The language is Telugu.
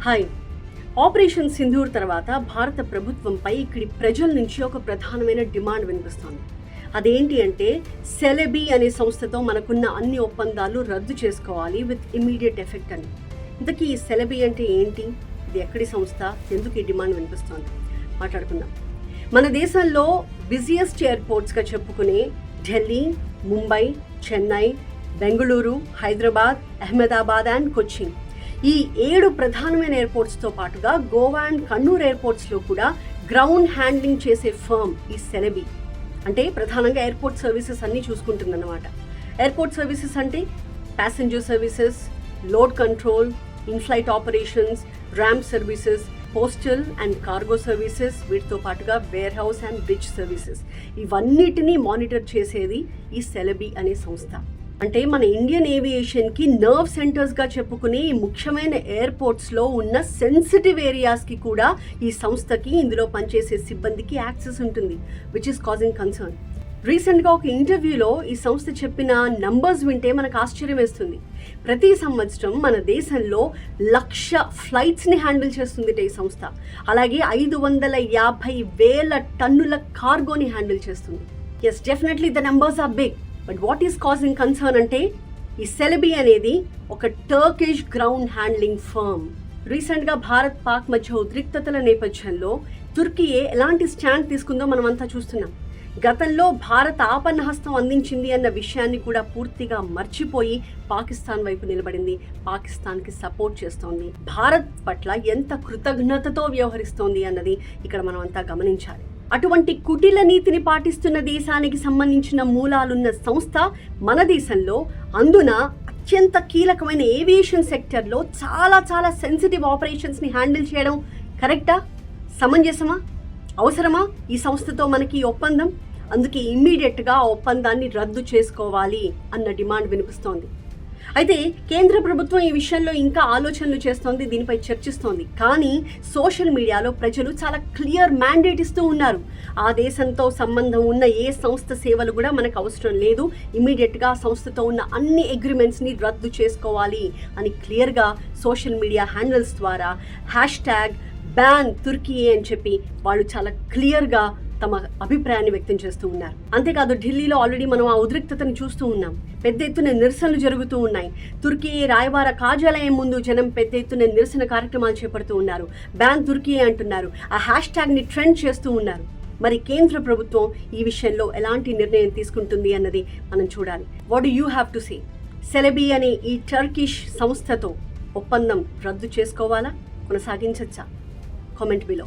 హాయ్. ఆపరేషన్ సింధూర్ తర్వాత భారత ప్రభుత్వంపై ఇక్కడి ప్రజల నుంచి ఒక ప్రధానమైన డిమాండ్ వినిపిస్తోంది. అదేంటి అంటే సెలెబీ అనే సంస్థతో మనకున్న అన్ని ఒప్పందాలు రద్దు చేసుకోవాలి విత్ ఇమీడియట్ ఎఫెక్ట్ అని. ఇంతకీ ఈ సెలెబీ అంటే ఏంటి, ఇది ఎక్కడి సంస్థ, ఎందుకు ఈ డిమాండ్ వినిపిస్తోంది మాట్లాడుకుందాం. మన దేశంలో బిజియెస్ట్ ఎయిర్పోర్ట్స్గా చెప్పుకునే ఢిల్లీ, ముంబై, చెన్నై, బెంగళూరు, హైదరాబాద్, అహ్మదాబాద్ అండ్ కొచ్చిన్, ఈ 7 ప్రధానమైన ఎయిర్పోర్ట్స్తో పాటుగా గోవా అండ్ కన్నూర్ ఎయిర్పోర్ట్స్లో కూడా గ్రౌండ్ హ్యాండ్లింగ్ చేసే ఫర్మ్ ఈ సెలెబీ. అంటే ప్రధానంగా ఎయిర్పోర్ట్ సర్వీసెస్ అన్నీ చూసుకుంటుందన్నమాట. ఎయిర్పోర్ట్ సర్వీసెస్ అంటే passenger services, load control, inflight operations, ramp services, postal and cargo services, వీటితో పాటుగా warehouse and bridge services, ఇవన్నిటినీ మానిటర్ చేసేది ఈ సెలెబీ అనే సంస్థ. అంటే మన ఇండియన్ ఏవియేషన్కి నర్వ్ సెంటర్స్గా చెప్పుకునే ఈ ముఖ్యమైన ఎయిర్పోర్ట్స్లో ఉన్న సెన్సిటివ్ ఏరియాస్కి కూడా ఈ సంస్థకి, ఇందులో పనిచేసే సిబ్బందికి యాక్సెస్ ఉంటుంది, విచ్ ఈస్ కాజింగ్ కన్సర్న్. రీసెంట్గా ఒక ఇంటర్వ్యూలో ఈ సంస్థ చెప్పిన నంబర్స్ వింటే మనకు ఆశ్చర్యం వేస్తుంది. ప్రతి సంవత్సరం మన దేశంలో 1,00,000 ఫ్లైట్స్ని హ్యాండిల్ చేస్తుంది ఈ సంస్థ. అలాగే 550,000 టన్నుల కార్గోని హ్యాండిల్ చేస్తుంది. Yes, definitely the numbers are big. But what is causing concern అంటే ఈ సెలెబీ అనేది ఒక టర్కిష్ గ్రౌండ్ హ్యాండ్లింగ్ ఫర్మ్. రీసెంట్గా భారత్ పాక్ మధ్య ఉద్రిక్తతల నేపథ్యంలో తుర్కీయే ఎలాంటి స్టాండ్ తీసుకుందో మనమంతా చూస్తున్నాం. గతంలో భారత్ ఆపన్నహస్తం అందించింది అన్న విషయాన్ని కూడా పూర్తిగా మర్చిపోయి పాకిస్తాన్ వైపు నిలబడింది, పాకిస్తాన్కి సపోర్ట్ చేస్తోంది. భారత్ పట్ల ఎంత కృతజ్ఞతతో వ్యవహరిస్తోంది అన్నది ఇక్కడ మనం అంతా గమనించాలి. అటువంటి కుటిల నీతిని పాటిస్తున్న దేశానికి సంబంధించిన మూలాలున్న సంస్థ మన దేశంలో, అందున అత్యంత కీలకమైన ఏవియేషన్ సెక్టర్లో చాలా సెన్సిటివ్ ఆపరేషన్స్ని హ్యాండిల్ చేయడం కరెక్టా, సమంజసమా, అవసరమా ఈ సంస్థతో మనకి ఒప్పందం? అందుకే ఇమ్మీడియట్గా ఆ ఒప్పందాన్ని రద్దు చేసుకోవాలి అన్న డిమాండ్ వినిపిస్తోంది. అయితే కేంద్ర ప్రభుత్వం ఈ విషయంలో ఇంకా ఆలోచనలు చేస్తోంది, దీనిపై చర్చిస్తోంది. కానీ సోషల్ మీడియాలో ప్రజలు చాలా క్లియర్ మ్యాండేట్ ఇస్తూ ఉన్నారు. ఆ దేశంతో సంబంధం ఉన్న ఏ సంస్థ సేవలు కూడా మనకు అవసరం లేదు, ఇమ్మీడియట్గా ఆ సంస్థతో ఉన్న అన్ని అగ్రిమెంట్స్ని రద్దు చేసుకోవాలి అని క్లియర్గా సోషల్ మీడియా హ్యాండిల్స్ ద్వారా #ban Turkey అని చెప్పి వాళ్ళు చాలా క్లియర్గా తమ అభిప్రాయాన్ని వ్యక్తం చేస్తూ ఉన్నారు. అంతేకాదు ఢిల్లీలో ఆల్రెడీ మనం ఆ ఉద్రిక్తతను చూస్తూ ఉన్నాం. పెద్ద ఎత్తున నిరసనలు జరుగుతూ ఉన్నాయి. తుర్కీ రాయబార కార్యాలయం ముందు జనం పెద్ద ఎత్తున నిరసన కార్యక్రమాలు చేపడుతూ ఉన్నారు. బ్యాన్ తుర్కీ అంటున్నారు, ఆ #ని ట్రెండ్ చేస్తూ ఉన్నారు. మరి కేంద్ర ప్రభుత్వం ఈ విషయంలో ఎలాంటి నిర్ణయం తీసుకుంటుంది అన్నది మనం చూడాలి. What do you have to say? Celebi అనే ఈ టర్కిష్ సంస్థతో ఒప్పందం రద్దు చేసుకోవాలా, కొనసాగించచ్చా? Comment below.